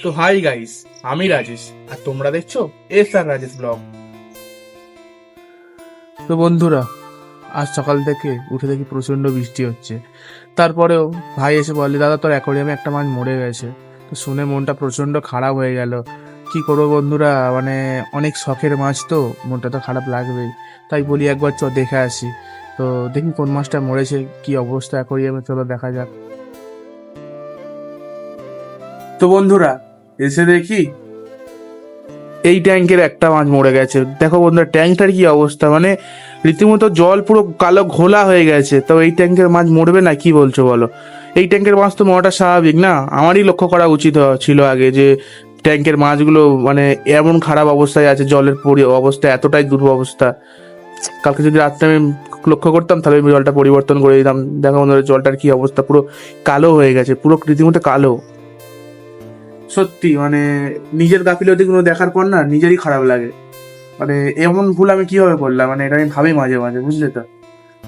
তো hi guys, আমি রাজেশ আর তোমরা দেখছো এস আর রাজেশ ব্লগ। তো বন্ধুরা, আজ সকাল থেকে উঠে দেখি প্রচন্ড বৃষ্টি হচ্ছে। তারপরেও ভাই এসে বলে, দাদা তোর অ্যাকোয়ারিয়ামে একটা মাছ মরে গেছে। তো শুনে মনটা প্রচন্ড খারাপ হয়ে গেল। কি করবো বন্ধুরা, মানে অনেক শখের মাছ, তো মনটা তো খারাপ লাগবেই। তাই বলি একবার চ দেখে আসি। তো দেখি কোন মাছটা মরেছে, কি অবস্থা অ্যাকোয়ারিয়ামে, চলো দেখা যাক। তো বন্ধুরা, এসে দেখি এই ট্যাঙ্কের একটা মাছ মরে গেছে। দেখো বন্ধুরা, ট্যাঙ্কটার কি অবস্থা, মানে রীতিমতো জল পুরো কালো ঘোলা হয়ে গেছে। তো এই ট্যাঙ্কের মাছ মরবে না, কি বলছো বলো? এই ট্যাঙ্কের মাছ তো মরাটা স্বাভাবিক না? আমারই লক্ষ্য করা উচিত ছিল আগে যে ট্যাঙ্কের মাছগুলো মানে এমন খারাপ অবস্থায় আছে, জলের অবস্থা এতটাই দুরবস্থা। কালকে যদি রাত্রে আমি লক্ষ্য করতাম তাহলে আমি জলটা পরিবর্তন করে দিতাম। দেখো বন্ধুরা, জলটার কি অবস্থা, পুরো কালো হয়ে গেছে, পুরো রীতিমতো কালো। সত্যি মানে নিজের গাফিলতি গুলো দেখার পর না নিজেরই খারাপ লাগে। মানে এমন ভুল আমি কিভাবে করলাম, মানে এটা আমি ভাবি মাঝে মাঝে, বুঝলে তো?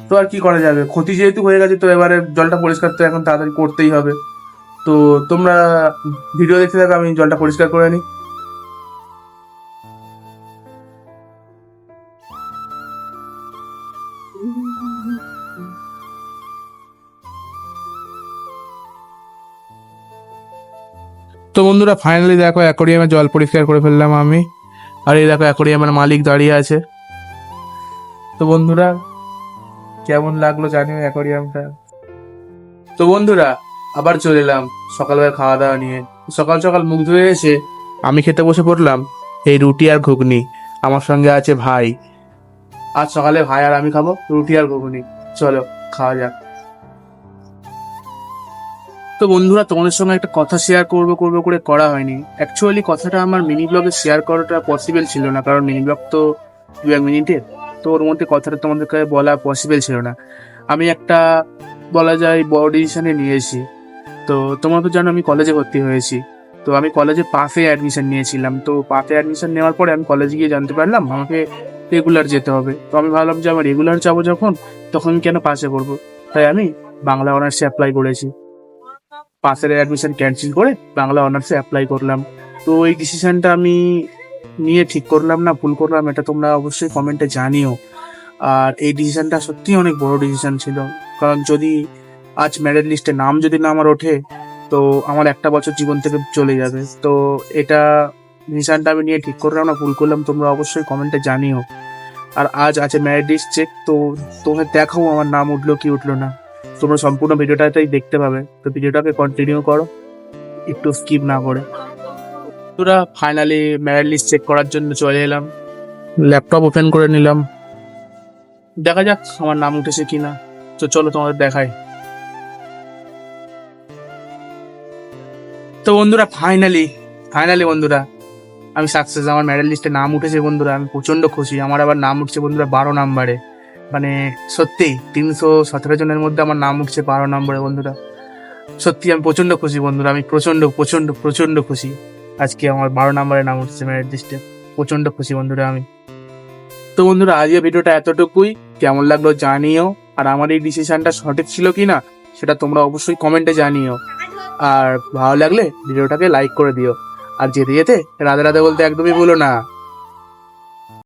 তো আর কি করা যাবে, ক্ষতি যেহেতু হয়ে গেছে, তো এবারে জলটা পরিষ্কার তো এখন তাড়াতাড়ি করতেই হবে। তো তোমরা ভিডিও দেখতে থাকো, আমি জলটা পরিষ্কার করে নিই। তো বন্ধুরা, ফাইনালি দেখো অ্যাকোয়ারিয়ামে জল পরিষ্কার করে ফেললাম আমি। আর এই দেখো অ্যাকোয়ারিয়ামের মালিক দাঁড়িয়ে আছে। তো বন্ধুরা, কেমন লাগলো জানিও অ্যাকোয়ারিয়ামটা। তো বন্ধুরা, আবার চলে এলাম সকালবেলা খাওয়া দাওয়া নিয়ে। সকাল সকাল মুখ ধুয়ে এসে আমি খেতে বসে পড়লাম এই রুটি আর ঘুগনি। আমার সঙ্গে আছে ভাই। আজ সকালে ভাই আর আমি খাবো রুটি আর ঘুগনি। চলো খাওয়া যাক। তো বন্ধুরা, তোমাদের সঙ্গে একটা কথা শেয়ার করবো করবো করে করা হয়নি। অ্যাকচুয়ালি কথাটা আমার মিনি ব্লগে শেয়ার করাটা পসিবল ছিল না, কারণ মিনি ব্লগ তো 2-1 মিনিটের। তো ওর মধ্যে কথাটা তোমাদেরকে বলা পসিবল ছিল না। আমি একটা বলা যায় বড় ডিসিশনে নিয়েছি। তো তোমরা তো জানো আমি কলেজে ভর্তি হয়েছি। তো আমি কলেজে পাফে অ্যাডমিশন নিয়েছিলাম। তো পাফে অ্যাডমিশন নেওয়ার পরে আমি কলেজে গিয়ে জানতে পারলাম আমাকে রেগুলার যেতে হবে। তো আমি ভাবলাম যে আমার রেগুলার যাবো যখন, তখন আমি কেন পাশে করবো। তাই আমি বাংলা অনার্সে অ্যাপ্লাই করেছি। পাশের অ্যাডমিশন ক্যান্সেল করে বাংলা অনার্সে অ্যাপ্লাই করলাম। তো এই ডিসিশনটা আমি নিয়ে ঠিক করলাম না ভুল করলাম, এটা তোমরা অবশ্যই কমেন্টে জানিও। আর এই ডিসিশনটা সত্যি অনেক বড় ডিসিশন ছিল, কারণ যদি আজ মেরিট লিস্টে নাম যদি না আমার ওঠে, তো আমার একটা বছর জীবন থেকে চলে যাবে। তো এটা ডিসিশনটা আমি নিয়ে ঠিক করলাম না ভুল করলাম, তোমরা অবশ্যই কমেন্টে জানিও। আর আজ আছে মেরিট লিস্ট চেক, তো তোমাদের দেখাও আমার নাম উঠলো কি উঠলো না। তোমরা সম্পূর্ণ ভিডিওটাতেই দেখতে পাবে। তো ভিডিওটাকে কন্টিনিউ করো, একটু স্কিপ না করে। তোরা ফাইনালি মেরিট লিস্ট চেক করার জন্য চলে এলাম। ল্যাপটপ ওপেন করে নিলাম, দেখা যাক আমার নাম উঠেছে কিনা। তো চলো তোমাদের দেখাই। তো বন্ধুরা, ফাইনালি ফাইনালি বন্ধুরা আমি সাকসেস, আমার মেডেল লিস্টে নাম উঠেছে বন্ধুরা। আমি প্রচন্ড খুশি। আমার আবার নাম উঠছে বন্ধুরা 12 নম্বরে। মানে সত্যি 317 জনের মধ্যে আমার নাম উঠছে 12 নম্বরে বন্ধুরা। সত্যি আমি প্রচন্ড খুশি বন্ধুরা, আমি প্রচন্ড প্রচন্ড প্রচন্ড খুশি। আজকে আমার 12 নম্বরে নাম উঠছে মেরিট লিস্টে, প্রচন্ড খুশি বন্ধুরা আমি। তো বন্ধুরা, আজকে ভিডিওটা এতটুকুই। কেমন লাগলো জানিও। আর আমার এই ডিসিশনটা সঠিক ছিল কিনা সেটা তোমরা অবশ্যই কমেন্টে জানিও। আর ভালো লাগলে ভিডিওটাকে লাইক করে দিও। আর যেতে যেতে রাধে রাধে বলতে একদমই ভুলো না।